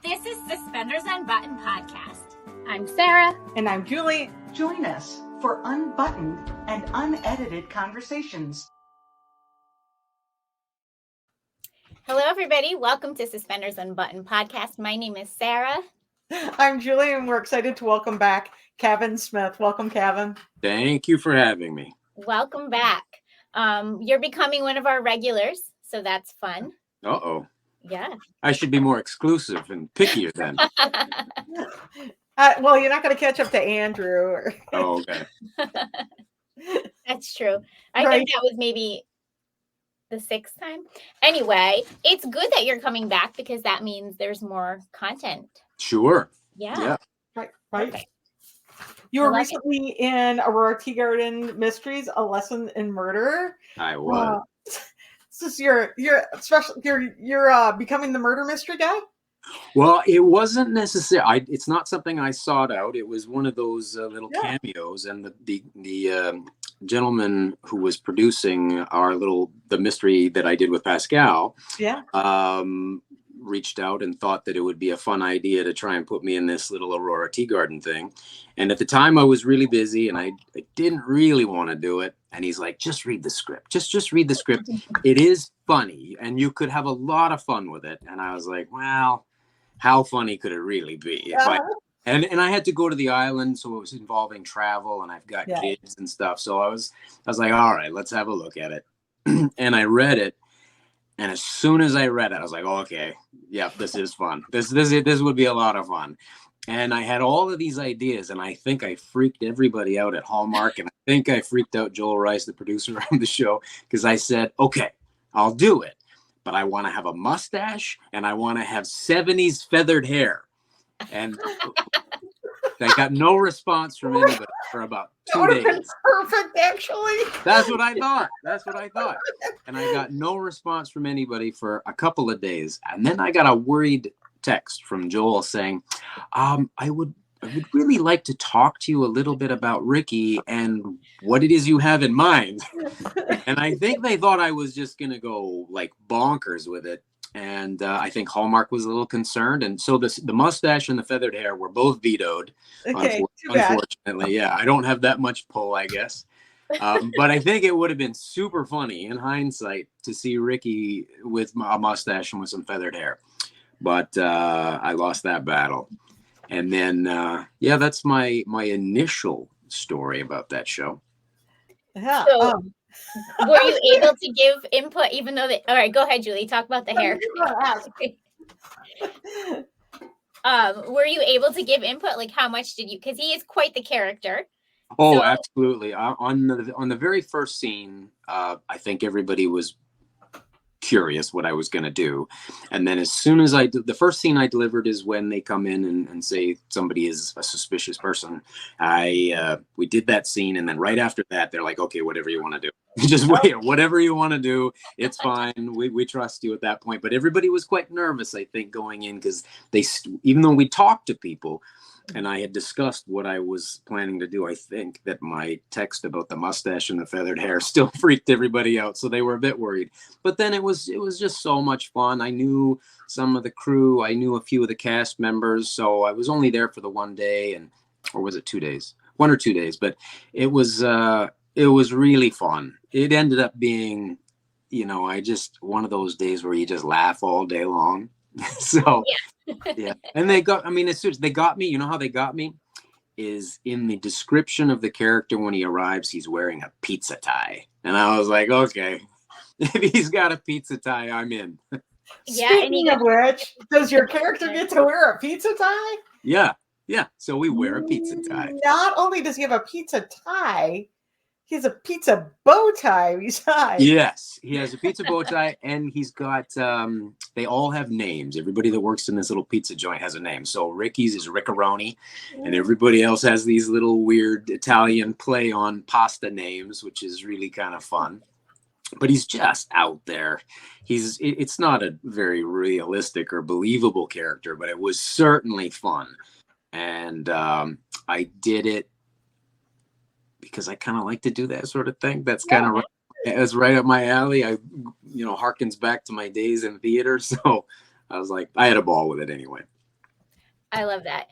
This is Suspenders Unbuttoned podcast. I'm Sarah. And I'm Julie. Join us for unbuttoned and unedited conversations. Hello, everybody. Welcome to Suspenders Unbuttoned podcast. My name is Sarah. I'm Julie, and we're excited to welcome back Kavan Smith. Welcome, Kavan. Thank you for having me. Welcome back. You're becoming one of our regulars, so that's fun. Uh-oh. Yeah. I should be more exclusive and pickier then. Well, you're not going to catch up to Andrew. Oh, okay. That's true. I think that was maybe the sixth time. Anyway, it's good that you're coming back because that means there's more content. Sure. Yeah. Right. Okay. You were recently in Aurora Teagarden Mysteries, A Lesson in Murder. I was. This is you're becoming the murder mystery guy? Well, it wasn't necessary. It's not something I sought out. It was one of those little cameos, and the gentleman who was producing the mystery that I did with Pascal, reached out and thought that it would be a fun idea to try and put me in this little Aurora Teagarden thing. And at the time I was really busy and I didn't really want to do it. And he's like, just read the script. Just read the script. It is funny and you could have a lot of fun with it. And I was like, well, how funny could it really be? And I had to go to the island, so it was involving travel, and I've got kids and stuff. So I was like, all right, let's have a look at it. And I read it. And as soon as I read it, I was like, oh, okay, yeah, this is fun. This would be a lot of fun. And I had all of these ideas, and I think I freaked everybody out at Hallmark, and I think I freaked out Joel Rice, the producer of the show, because I said, okay, I'll do it, but I want to have a mustache, and I want to have 70s feathered hair. And I got no response from anybody for about 2 days. Been perfect, actually. That's what I thought. And I got no response from anybody for a couple of days. And then I got a worried text from Joel saying, I would really like to talk to you a little bit about Ricky and what it is you have in mind. And I think they thought I was just going to go like bonkers with it. And I think Hallmark was a little concerned. And so the mustache and the feathered hair were both vetoed. Okay, unfortunately. Yeah, I don't have that much pull, I guess. But I think it would have been super funny in hindsight to see Ricky with a mustache and with some feathered hair. But I lost that battle. And then, that's my initial story about that show. Yeah. So, were you able to give input even though all right, go ahead, Julie, talk about the hair. Were you able to give input? Like how much did you, because he is quite the character. Oh, absolutely. On the very first scene, I think everybody was curious what I was going to do. And then as soon as the first scene I delivered is when they come in and say somebody is a suspicious person. We did that scene. And then right after that, they're like, okay, whatever you want to do. Just wait, whatever you want to do. It's fine. We trust you at that point. But everybody was quite nervous, I think, going in because even though we talked to people, and I had discussed what I was planning to do, I think that my text about the mustache and the feathered hair still freaked everybody out. So they were a bit worried. But then it was just so much fun. I knew some of the crew. I knew a few of the cast members. So I was only there for the 1 day, or was it 2 days? 1 or 2 days. But it was really fun. It ended up being, one of those days where you just laugh all day long. So yeah. And as soon as they got me, you know how they got me is in the description of the character. When he arrives, he's wearing a pizza tie. And I was like, okay, if he's got a pizza tie, I'm in. Speaking of which, does your character get to wear a pizza tie? Yeah. So we wear a pizza tie. Not only does he have a pizza tie, he has a pizza bow tie besides. Yes, he has a pizza bow tie, and he's got, they all have names. Everybody that works in this little pizza joint has a name. So Ricky's is Riccaroni, and everybody else has these little weird Italian play on pasta names, which is really kind of fun. But he's just out there. It's not a very realistic or believable character, but it was certainly fun. And I did it because I kind of like to do that sort of thing. That's kind of it's right up my alley. Harkens back to my days in theater. So I was like, I had a ball with it anyway. I love that.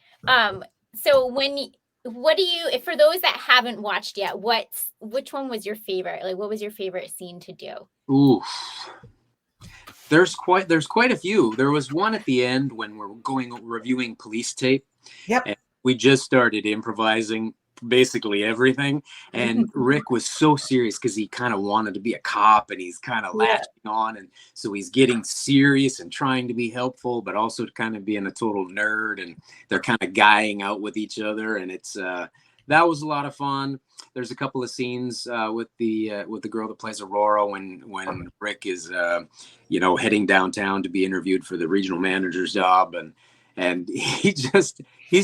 So what do you, for those that haven't watched yet, which one was your favorite? Like, what was your favorite scene to do? Ooh, there's quite a few. There was one at the end when we're reviewing police tape. Yep. And we just started improvising basically everything, and Rick was so serious because he kind of wanted to be a cop, and he's kind of latching on, and so he's getting serious and trying to be helpful, but also kind of being a total nerd, and they're kind of guying out with each other, and it's that was a lot of fun. There's a couple of scenes with the girl that plays Aurora when Rick is heading downtown to be interviewed for the regional manager's job, and he's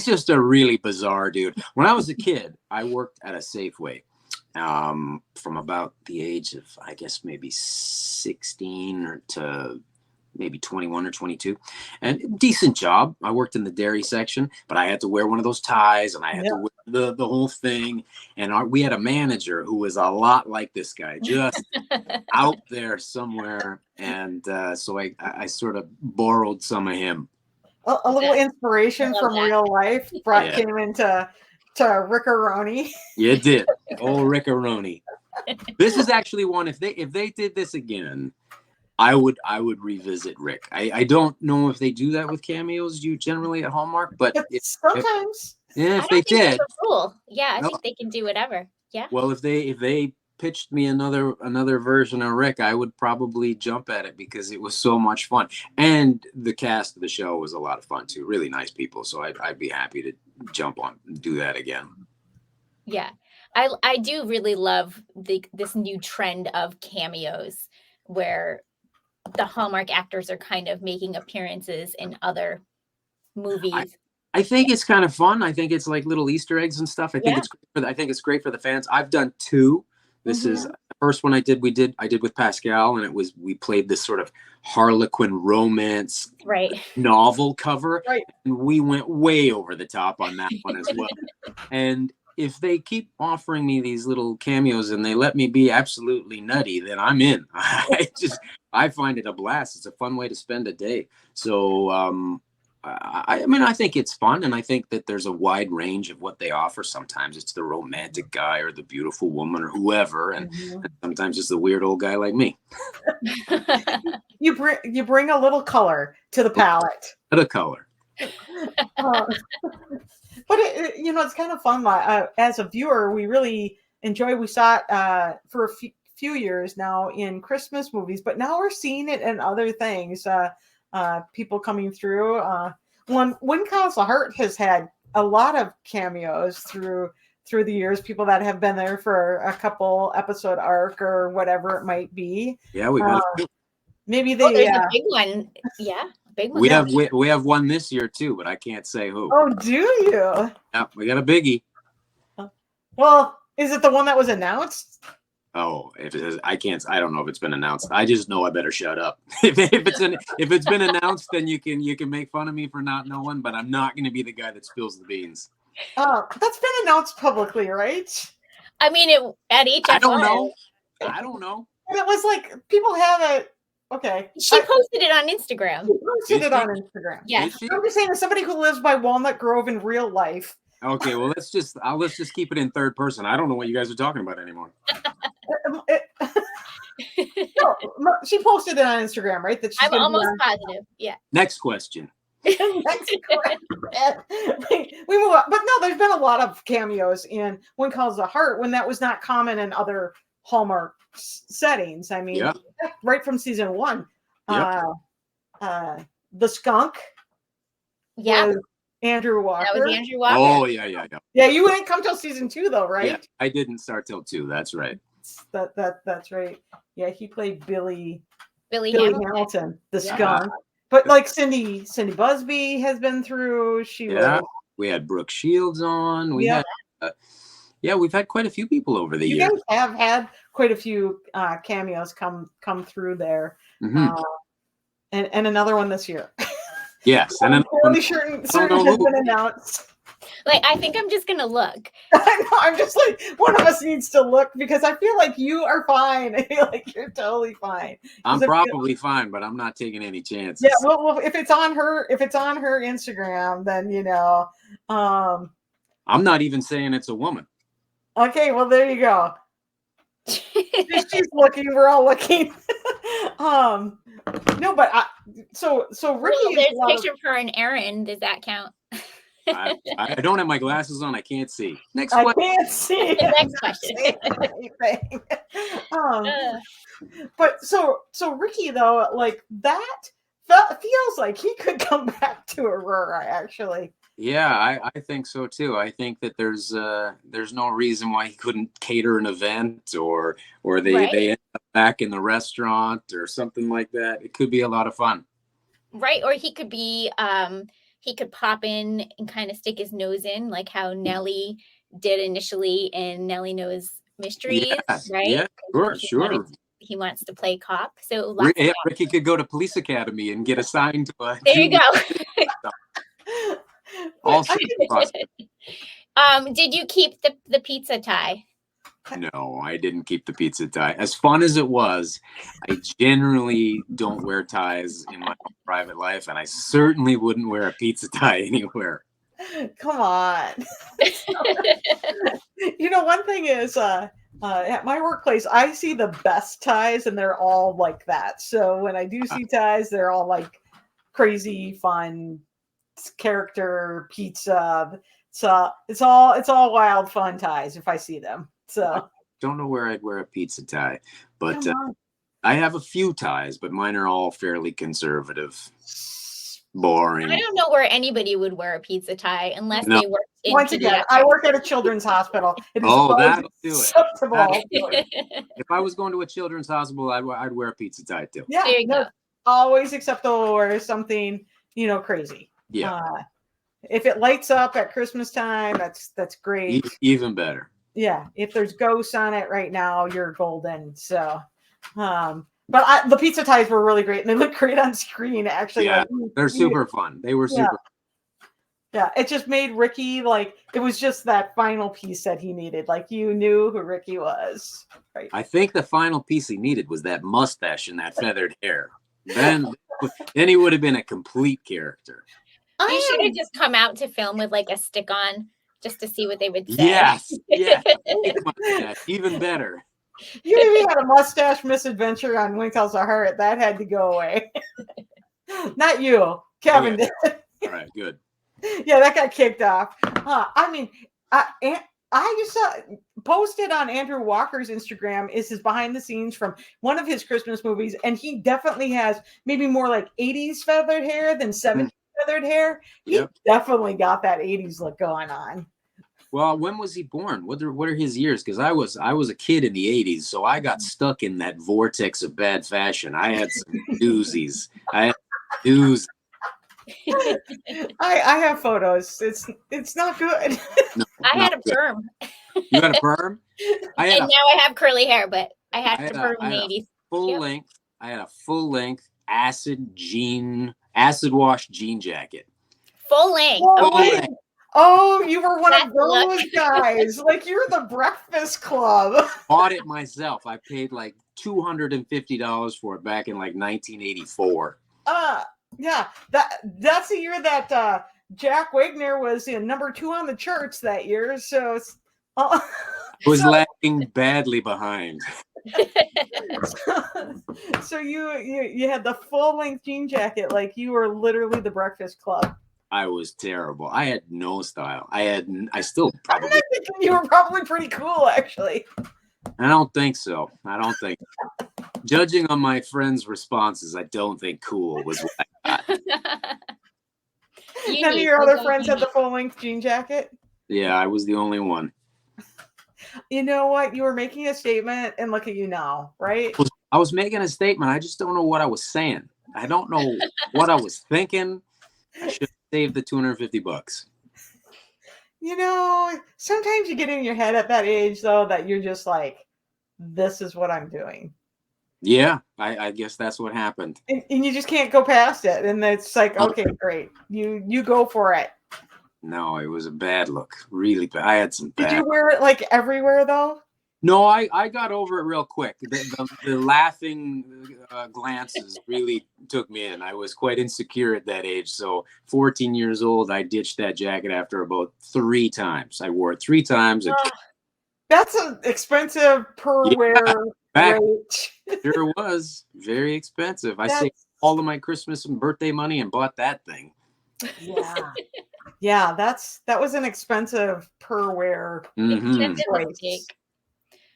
just a really bizarre dude. When I was a kid, I worked at a Safeway from about the age of, I guess, maybe 16 or to maybe 21 or 22, and decent job. I worked in the dairy section, but I had to wear one of those ties, and I had to wear the whole thing. And we had a manager who was a lot like this guy, just out there somewhere. And so I sort of borrowed some of him. A little inspiration from real life came into Rickaroni. You did. Oh, Rickaroni. This is actually one, if they did this again, I would revisit Rick. I don't know if they do that with cameos generally at Hallmark, but sometimes. If they did. Cool. Yeah, I think they can do whatever. Yeah. Well, if they pitched me another version of Rick, I would probably jump at it because it was so much fun. And the cast of the show was a lot of fun too. Really nice people. So I'd be happy to jump on and do that again. Yeah. I do really love this new trend of cameos where the Hallmark actors are kind of making appearances in other movies. I think it's kind of fun. I think it's like little Easter eggs and stuff. I think it's great for the fans. I've done two. This is the first one I did with Pascal, and we played this sort of Harlequin romance novel cover. Right. And we went way over the top on that one as well. And if they keep offering me these little cameos and they let me be absolutely nutty, then I'm in. I find it a blast. It's a fun way to spend a day. So I think it's fun, and I think that there's a wide range of what they offer. Sometimes it's the romantic guy or the beautiful woman or whoever, and sometimes it's the weird old guy like me. You bring a little color to the palette. A color. But it's kind of fun. As a viewer, we really enjoy. We saw it for a few years now in Christmas movies, but now we're seeing it in other things. People coming through. When Cause the Heart has had a lot of cameos through the years. People that have been there for a couple episode arc or whatever it might be. Yeah, we got maybe there's a big one. Yeah. Big one. We have one this year too, but I can't say who. Oh, do you? Yeah, we got a biggie. Well, is it the one that was announced? Oh, I don't know if it's been announced. I just know I better shut up. If it's been announced, then you can make fun of me for not knowing, but I'm not going to be the guy that spills the beans. That's been announced publicly, right? I mean, at each. I don't know. It was like people have it. Okay. She posted it on Instagram. Yeah. I'm just saying, as somebody who lives by Walnut Grove in real life. Okay, well let's just keep it in third person. I don't know what you guys are talking about anymore. No, she posted it on Instagram, right? That I'm almost positive. Yeah. Next question. We move on. But no, there's been a lot of cameos in When Calls the Heart when that was not common in other Hallmark settings. I mean, right from season 1. The skunk. Yeah. Andrew Walker. That was Andrew Walker. Oh, yeah. Yeah, you didn't come till season 2 though, right? Yeah, I didn't start till 2. That's right. That's right. Yeah, he played Billy Hamilton, the skunk. But like Cindy Busby has been through. We had Brooke Shields on. We've had quite a few people over the years. You guys have had quite a few cameos come through there. Mm-hmm. And another one this year. Yes, and I'm fairly certain has been announced. Like, I think I'm just gonna look. I know, I'm just like, one of us needs to look because I feel like you are fine. I feel like you're totally fine. I'm 'Cause probably fine, but I'm not taking any chances. yeah, well, if it's on her Instagram, then I'm not even saying it's a woman. okay, well there you go. She's looking, we're all looking. No, but so Ricky Well, is there's a a lot of, picture of her and Aaron. Does that count? I don't have my glasses on. I can't see. Next I question. can't see. Next question. Anything. Uh, But so Ricky though, like that feels like he could come back to Aurora actually. Yeah, I think so too. I think that there's no reason why he couldn't cater an event or they Right. end up back in the restaurant or something like that. It could be a lot of fun. right, or he could be he could pop in and kind of stick his nose in, like how Nellie did initially in Nellie Knows Mysteries, Yeah, right? yeah, 'Cause sure. he wants to play cop. So lots of Ricky could go to police academy and get assigned to a there you junior. go. All I sorts think of possibilities. Did you keep the pizza tie? No, I didn't keep the pizza tie. As fun as it was, I generally don't wear ties in my own private life, and I certainly wouldn't wear a pizza tie anywhere. come on. One thing is at my workplace I see the best ties and they're all like that. So when I do see ties, they're all like crazy fun character pizza. So it's all wild fun ties if I see them. So Don't know where I'd wear a pizza tie, but come on. I have a few ties, but mine are all fairly conservative, boring. I don't know where anybody would wear a pizza tie unless No. they work in Once again, I work at a children's hospital. It is that'll do it. acceptable. If I was going to a children's hospital, I'd wear a pizza tie too. Yeah, There you go. always acceptable or something, crazy. Yeah. If it lights up at Christmas time, that's great. Even better. Yeah, if there's ghosts on it right now, you're golden. So, but the pizza ties were really great, and they look great on screen. Actually, Yeah, they're super fun. They were super. Yeah, it just made Ricky it was just that final piece that he needed. Like you knew who Ricky was. Right. I think the final piece he needed was that mustache and that feathered hair. Then he would have been a complete character. You should have just come out to film with like a stick on just to see what they would say. Yes. Even better. You maybe had a mustache misadventure on Winkles of Heart. That had to go away. Not you. Kevin did. All right, good. Yeah, that got kicked off. I just saw posted on Andrew Walker's Instagram is his behind the scenes from one of his Christmas movies, and he definitely has maybe more like 80s feathered hair than 70s feathered hair. He definitely got that 80s look going on. Well, when was he born? What are his years? Because I was a kid in the 80s, so I got stuck in that vortex of bad fashion. I had some doozies. I have photos. It's not good. No, I had a perm. You had a perm? And now I have curly hair, but I had a perm in the 80s. I had a full length acid wash jean jacket. Full length. Oh, you were one of those Look. guys. Like you're the Breakfast Club. Bought it myself. I paid like $250 for it back in like 1984. Yeah, that's the year that Jack Wagner was in #2 on the charts that year. So was lagging badly behind. So you had the full length jean jacket, like you were literally the Breakfast Club. I was terrible. I had no style. I still probably. You were probably pretty cool, actually. I don't think so. Judging on my friends' responses, I don't think cool was what I got. None of your other friends had the full length jean jacket? Yeah, I was the only one. You know what? You were making a statement, and look at you now, right? I was making a statement. I just don't know what I was saying. I don't know what I was thinking. I should have saved the $250. Sometimes you get in your head at that age, though, that you're just like, this is what I'm doing. Yeah, I guess that's what happened. And you just can't go past it. And it's like, okay, great. You go for it. No, it was a bad look. Really bad. I had some Did bad. you wear it like everywhere though? No, I got over it real quick. The laughing glances really took me in. I was quite insecure at that age. So 14 years old, I ditched that jacket after about 3 times. I wore it 3 times. And That's an expensive per wear back rate. sure was very expensive. I That's- saved all of my Christmas and birthday money and bought that thing. Yeah. Yeah, that was an expensive per wear. Mhm. Expensive Choice. mistake.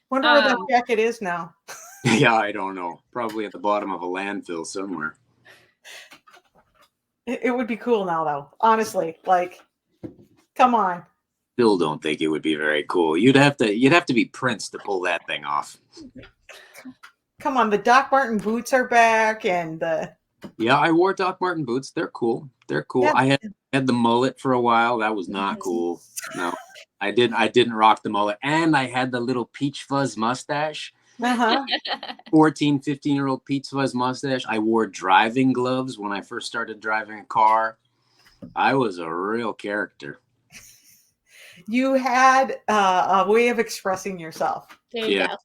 Wonder where that jacket is now. Yeah, I don't know. Probably at the bottom of a landfill somewhere. It would be cool now though. Honestly, like, come on. Still don't think it would be very cool. You'd have to be Prince to pull that thing off. Come on, the Doc Martin boots are back, and the Yeah, I wore Doc Martin boots. They're cool. They're cool. Yeah. I had the mullet for a while. That was not cool. No, I didn't rock the mullet. And I had the little peach fuzz mustache. 14, 15-year-old peach fuzz mustache. I wore driving gloves when I first started driving a car. I was a real character. You had a way of expressing yourself. There you Yeah. go.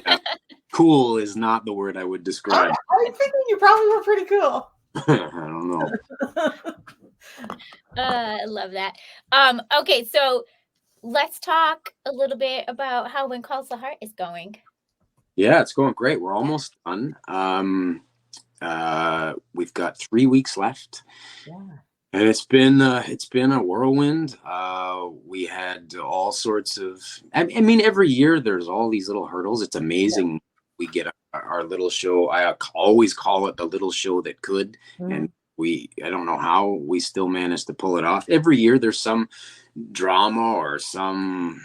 Yeah. Cool is not the word I would describe. I'm thinking you probably were pretty cool. I don't know. I love that. Okay, so let's talk a little bit about how When Calls the Heart is going. Yeah, it's going great. We're almost done. We've got 3 weeks left. Yeah. And it's been a whirlwind. We had all sorts of. I mean, every year there's all these little hurdles. It's amazing. We get our little show. I always call it the little show that could, and I don't know how we still manage to pull it off. Every year there's some drama or some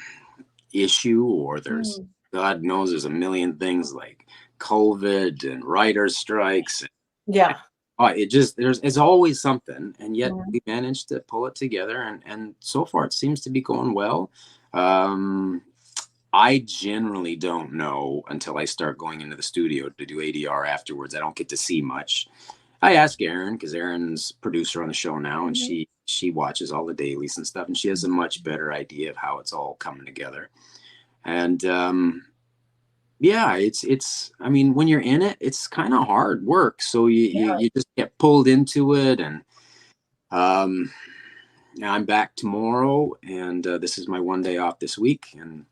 issue, or there's God knows there's a million things like COVID and writers' strikes. Yeah. It's always something, and yet we managed to pull it together, and so far it seems to be going well. I generally don't know until I start going into the studio to do ADR afterwards. I don't get to see much. I ask Erin, because Erin's producer on the show now, and she watches all the dailies and stuff, and she has a much better idea of how it's all coming together. And yeah, it's I mean, when you're in it, it's kind of hard work. So you just get pulled into it. And I'm back tomorrow, and this is my one day off this week. And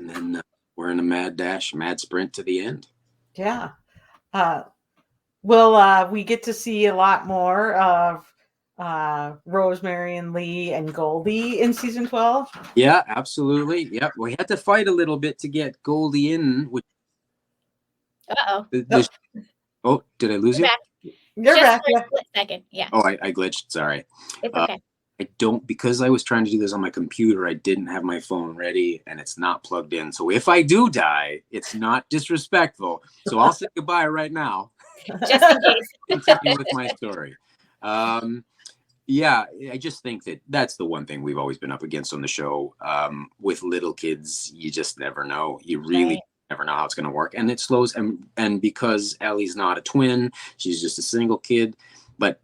then we're in a mad sprint to the end. Yeah. Will we get to see a lot more of Rosemary and Lee and Goldie in season 12? Yeah, absolutely. Yep. We had to fight a little bit to get Goldie in. Oh, did I lose you? You're Just back. for a split second. Yeah. Oh, I glitched. Sorry. It's okay. Because I was trying to do this on my computer, I didn't have my phone ready and it's not plugged in. So if I do die, it's not disrespectful. So I'll say goodbye right now. Just in case. Continue with my story. Yeah, I just think that's the one thing we've always been up against on the show. With little kids, you just never know. You really never know how it's going to work. And it slows. And because Ellie's not a twin, she's just a single kid. But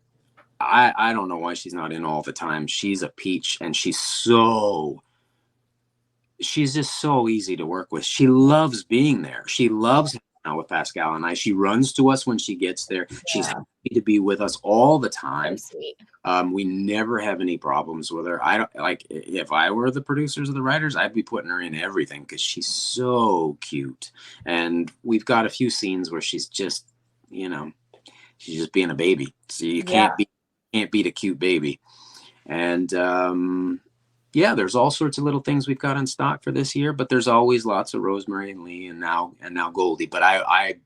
I don't know why she's not in all the time. She's a peach, and she's just so easy to work with. She loves being there. She loves hanging out with Pascal and I. She runs to us when she gets there. Yeah. She's happy to be with us all the time. So sweet. We never have any problems with her. I don't like if I were the producers or the writers, I'd be putting her in everything because she's so cute. And we've got a few scenes where she's just, she's just being a baby. So you can't beat a cute baby. And there's all sorts of little things we've got in stock for this year, but there's always lots of Rosemary and Lee and now Goldie. But I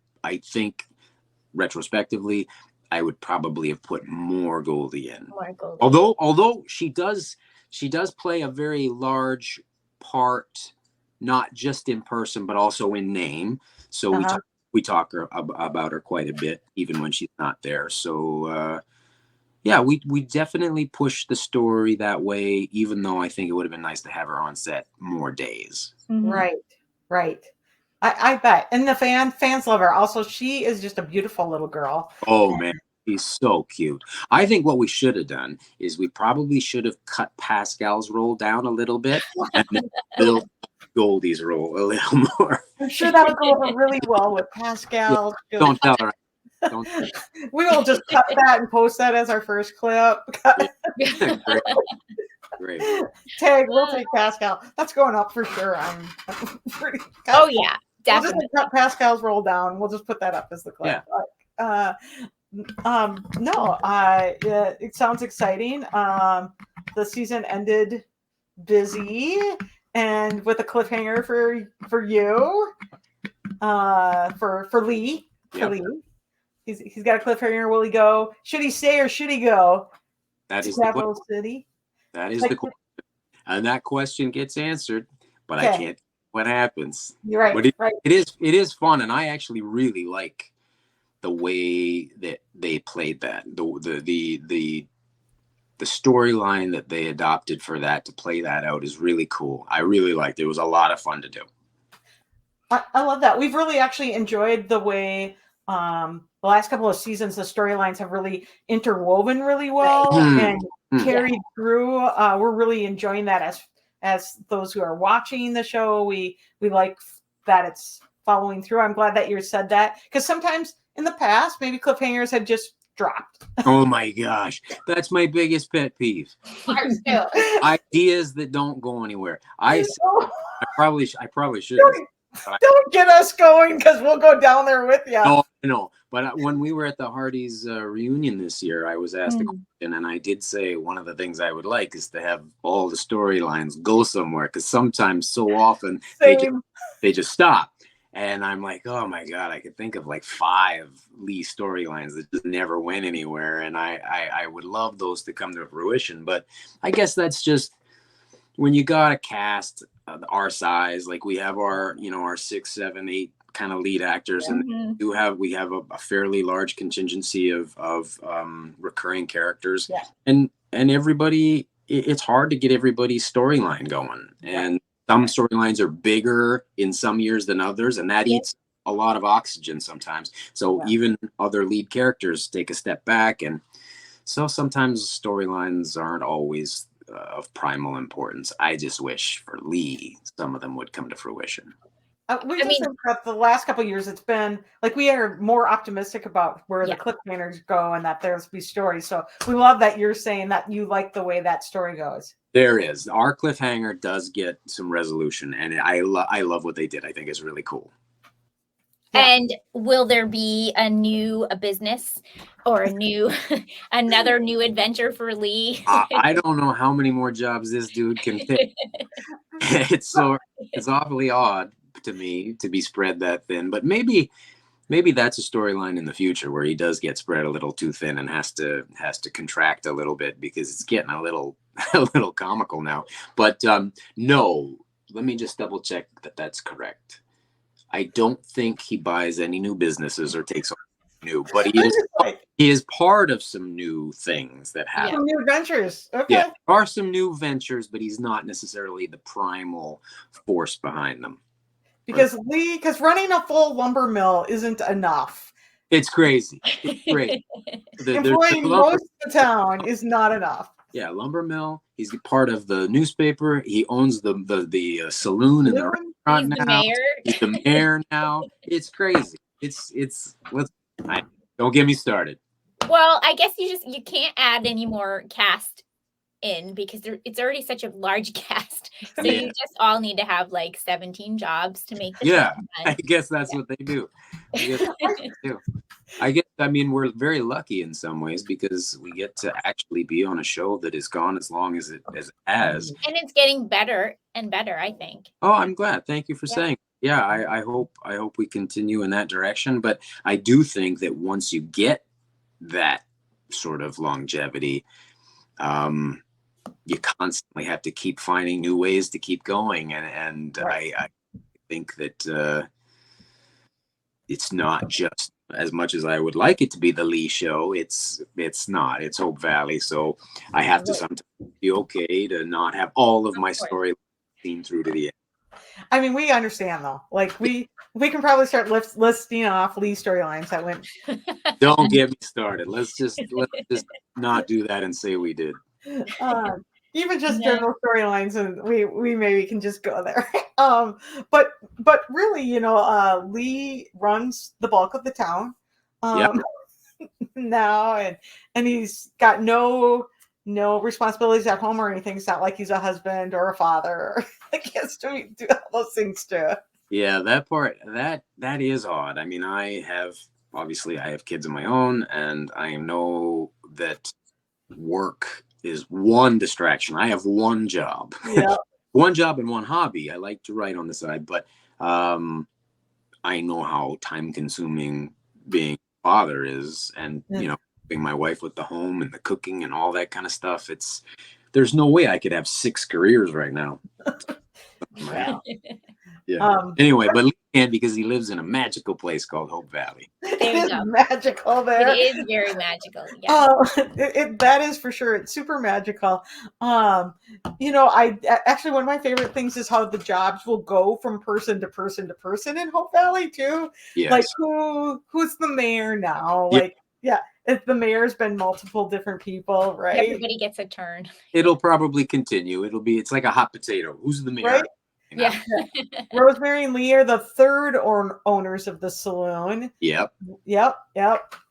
think retrospectively, I would probably have put more Goldie in. Although she does play a very large part, not just in person, but also in name. So we talk about her quite a bit, even when she's not there. So we definitely push the story that way, even though I think it would have been nice to have her on set more days. Mm-hmm. Right. I bet. And the fans love her. Also, she is just a beautiful little girl. Oh, man. He's so cute. I think what we should have done is we probably should have cut Pascal's role down a little bit and then built Goldie's role a little more. I'm sure that would go over really well with Pascal. Don't tell her. Don't. We will just cut that and post that as our first clip. Great. Great. Tag, we'll take Pascal. That's going up for sure. I'm pretty. Oh yeah, We'll just definitely. cut Pascal's roll down. We'll just put that up as the clip. Yeah. No, it sounds exciting. The season ended busy and with a cliffhanger for you, for Lee. Yep. Lee. He's got a cliffhanger. Will he go? Should he stay or should he go? That is Capital City. That is the question. And that question gets answered, but I can't. What happens? You're right. But it is fun, and I actually really like the way that they played that. The storyline that they adopted for that to play that out is really cool. I really liked it. It was a lot of fun to do. I love that. We've really actually enjoyed the way the last couple of seasons the storylines have really interwoven really well and carried through. We're really enjoying that as those who are watching the show. We like that it's following through. I'm glad that you said that, because sometimes in the past maybe cliffhangers had just dropped. Oh my gosh, that's my biggest pet peeve. Ideas that don't go anywhere. I probably should. Don't get us going, because we'll go down there with you. No. But when we were at the Hardys reunion this year, I was asked a question, and I did say one of the things I would like is to have all the storylines go somewhere, because sometimes, so often, they just stop. And I'm like, oh my God, I could think of like 5 Lee storylines that just never went anywhere. And I would love those to come to fruition. But I guess that's just when you got a cast our size, like we have our 6, 7, 8 kind of lead actors, and we have a fairly large contingency of recurring characters, and everybody, it's hard to get everybody's storyline going, and some storylines are bigger in some years than others, and that eats a lot of oxygen sometimes. So even other lead characters take a step back, and so sometimes storylines aren't always of primal importance. I just wish for Lee some of them would come to fruition. Think that the last couple of years it's been like we are more optimistic about where the cliffhangers go and that there's be stories. So we love that you're saying that you like the way that story goes. There is. Our cliffhanger does get some resolution, and I love what they did. I think it's really cool. And will there be a business or another new adventure for Lee? I don't know how many more jobs this dude can take. It's awfully odd to me to be spread that thin, but maybe that's a storyline in the future where he does get spread a little too thin and has to contract a little bit, because it's getting a little comical now. But no, let me just double check that that's correct. I don't think he buys any new businesses or takes on new, but he is part of some new things that happen. Some new adventures. Okay. Yeah, there are some new ventures, but he's not necessarily the primal force behind them. Because running a full lumber mill isn't enough. It's crazy. It's great. Employing most of the town is not enough. Yeah, lumber mill. He's part of the newspaper. He owns the saloon and the restaurant now. He's the mayor now. It's crazy. Don't get me started. Well, I guess you can't add any more cast in, because it's already such a large cast. So you just all need to have like 17 jobs to make the show done. I guess that's what they do. I mean, we're very lucky in some ways, because we get to actually be on a show that has gone as long as it has. And it's getting better and better, I think. Oh, I'm glad. Thank you for saying. Yeah, I hope we continue in that direction. But I do think that once you get that sort of longevity, you constantly have to keep finding new ways to keep going. And I think that it's not just as much as I would like it to be the Lee show. It's not. It's Hope Valley. So I have to sometimes be okay to not have all of my story seen through to the end. I mean, we understand though. Like we can probably start listing off Lee storylines that went. Don't get me started. Let's just not do that and say we did. Even just Yeah. general storylines, and we maybe can just go there. But really, Lee runs the bulk of the town now, and he's got no responsibilities at home or anything. It's not like he's a husband or a father, or like he has to do all those things too. Yeah, that part that is odd. I mean, obviously I have kids of my own, and I know that work is one distraction. I have one job. Yeah. One job and one hobby. I like to write on the side, but I know how time consuming being a father is, and being my wife with the home and the cooking and all that kind of stuff. There's no way I could have 6 careers right now. Wow. Yeah. Anyway, but Lee can, because he lives in a magical place called Hope Valley. It is magical there. It is very magical. Yeah. That is for sure. It's super magical. I actually, one of my favorite things is how the jobs will go from person to person to person in Hope Valley too. Yes. Like who's the mayor now? Yeah. Like, yeah, if the mayor's been multiple different people, right? Everybody gets a turn. It'll probably continue. It's like a hot potato. Who's the mayor? Right? Yeah. Rosemary and Lee are the third owners of the saloon. Yep.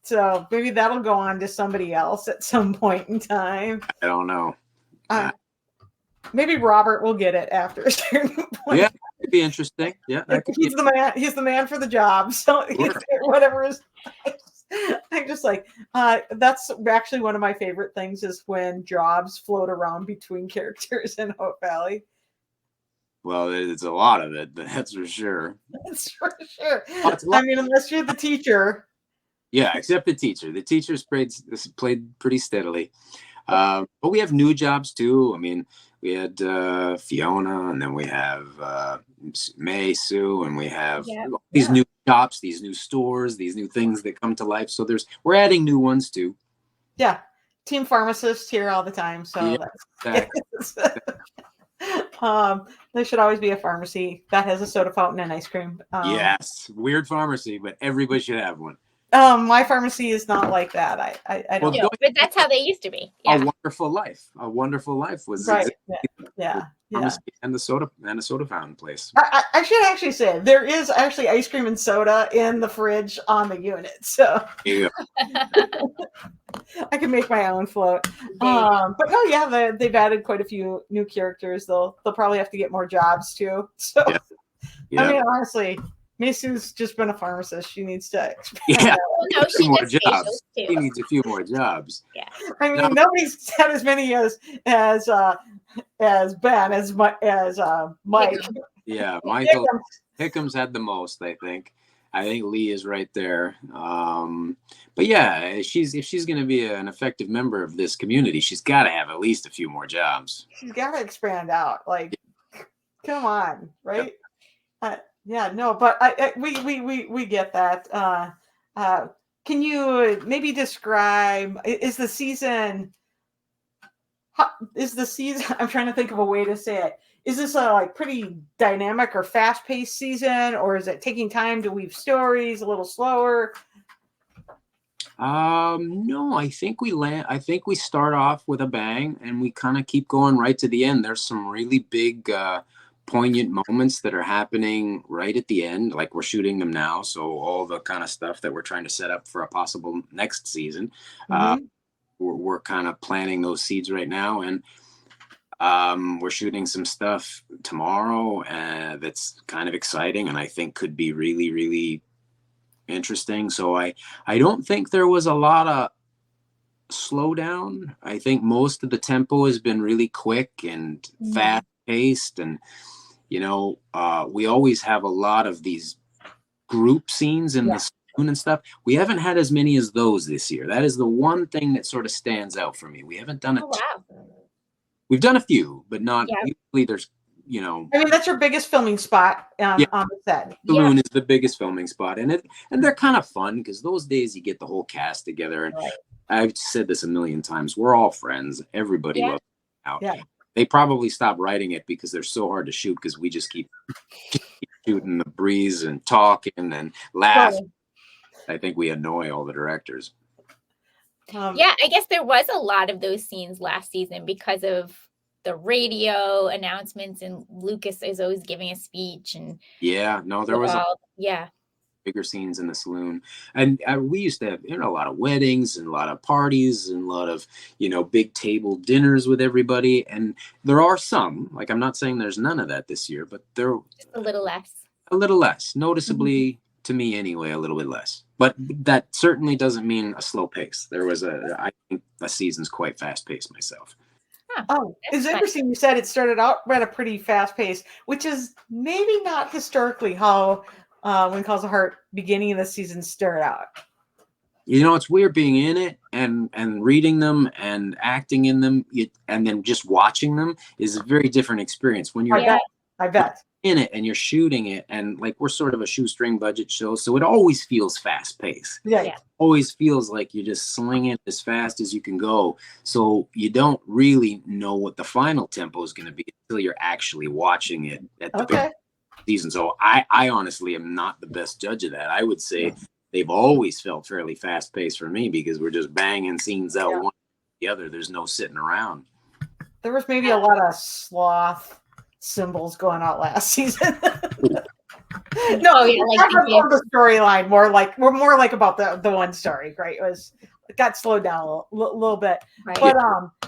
So maybe that'll go on to somebody else at some point in time. I don't know. Maybe Robert will get it after a certain point. Yeah, it'd be interesting. Yeah, he's the man. He's the man for the job. So whatever is. I'm just like, that's actually one of my favorite things is when jobs float around between characters in Hope Valley. Well, it's a lot of it, but that's for sure. That's for sure. I mean, unless you're the teacher. Yeah, except the teacher. The teacher's played pretty steadily. But we have new jobs too. I mean, we had Fiona, and then we have May, Sue, and we have these new shops, these new stores, these new things that come to life. So we're adding new ones too. Yeah, team pharmacists here all the time. So there should always be a pharmacy that has a soda fountain and ice cream. Yes, weird pharmacy, but everybody should have one. My pharmacy is not like that. I don't. No, but that's how they used to be. Yeah. A wonderful life was right. Exactly and the soda fountain place. I should actually say there is actually ice cream and soda in the fridge on the unit, so I can make my own float. But no, yeah, they've added quite a few new characters. They'll probably have to get more jobs too. So I mean, honestly, Misu's just been a pharmacist. She needs to expand. Yeah, no, she more does jobs. Too. She needs a few more jobs. Yeah, I mean, nobody's had as many as Ben as Mike. Yeah, Michael Hickham's had the most, I think. I think Lee is right there. But yeah, if she's going to be an effective member of this community, she's got to have at least a few more jobs. She's got to expand out. Like, come on, right? But we get that. Can you maybe describe? Is the season? I'm trying to think of a way to say it. Is this a pretty dynamic or fast-paced season, or is it taking time to weave stories a little slower? No, I think we start off with a bang and we kind of keep going right to the end. There's some really big, poignant moments that are happening right at the end. Like, we're shooting them now, so all the kind of stuff that we're trying to set up for a possible next season, we're kind of planting those seeds right now, and we're shooting some stuff tomorrow that's kind of exciting and I think could be really, really interesting. So I don't think there was a lot of slowdown. I think most of the tempo has been really quick and fast paced, and we always have a lot of these group scenes in the saloon and stuff. We haven't had as many as those this year. That is the one thing that sort of stands out for me. We haven't done it. We've done a few, but not usually. There's, I mean, that's your biggest filming spot on the set. Saloon is the biggest filming spot, and they're kind of fun because those days you get the whole cast together. And I've said this a million times: we're all friends. Everybody loves out. They probably stopped writing it because they're so hard to shoot because we just keep shooting the breeze and talking and laughing. I think we annoy all the directors. Yeah, I guess there was a lot of those scenes last season because of the radio announcements, and Lucas is always giving a speech, and yeah, no, there was yeah, bigger scenes in the saloon, and we used to have a lot of weddings and a lot of parties and a lot of big table dinners with everybody. And there are some, like, I'm not saying there's none of that this year, but there just a little less noticeably. To me anyway, a little bit less, but that certainly doesn't mean a slow pace. I think the season's quite fast paced myself. Oh, it's interesting. You said it started out at a pretty fast pace, which is maybe not historically how When Calls the Heart beginning of the season started out. It's weird being in it and reading them and acting in them, and then just watching them is a very different experience. When you're I bet. In it and you're shooting it, and like, we're sort of a shoestring budget show, so it always feels fast paced. Yeah. Always feels like you're just slinging as fast as you can go, so you don't really know what the final tempo is going to be until you're actually watching it at the season. So I honestly am not the best judge of that. I would say they've always felt fairly fast paced for me because we're just banging scenes out one after the other. There's no sitting around. There was maybe a lot of sloth symbols going out last season. No, like the storyline, more like about the one story, right? It got slowed down a little bit, right. But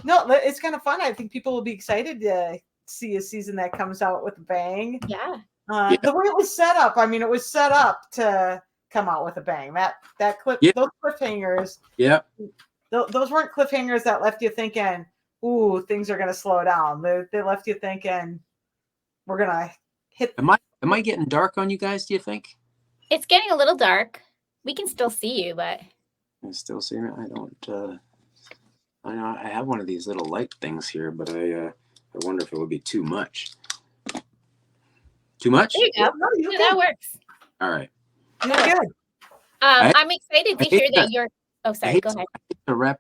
no, it's kind of fun. I think people will be excited to see a season that comes out with a bang. Yeah. The way it was set up, I mean, it was set up to come out with a bang. That clip, those cliffhangers, those weren't cliffhangers that left you thinking, "Ooh, things are going to slow down." They left you thinking, "We're gonna hit." Am I getting dark on you guys, do you think? It's getting a little dark. We can still see you, but I still see me. I don't. I have one of these little light things here, but I wonder if it would be too much. Too much? There you go. No, that works. All right. You're good. I'm excited to hear that you're. Oh, sorry. Go ahead.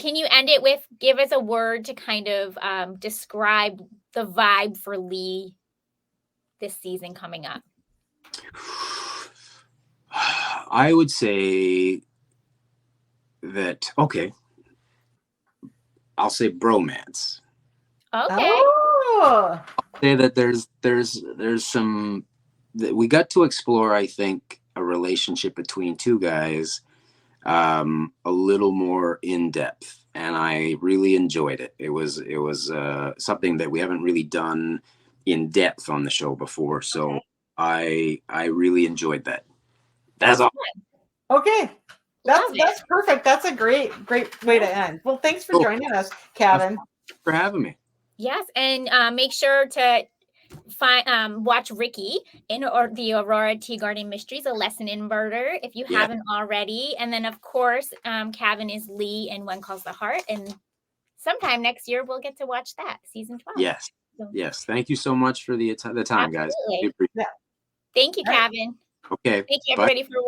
Can you end it with, give us a word to kind of describe the vibe for Lee this season coming up? I would say that, I'll say bromance. Okay. Oh. I'll say that there's some that we got to explore, I think, a relationship between two guys a little more in depth, and I really enjoyed it. It was something that we haven't really done in depth on the show before, so I really enjoyed that. That's all. Okay, that's perfect. That's a great way to end. Well, thanks for joining us, Kavan. Thanks for having me. Yes, and make sure to watch Ricky in the Aurora Teagarden Mysteries, A Lesson in Murder, if you haven't already. And then, of course, Kavan is Lee in When Calls the Heart. And sometime next year, we'll get to watch that, season 12. Yes. So, yes. Thank you so much for the time, guys. Thank you, Kavan. Okay. Thank you, everybody, for watching.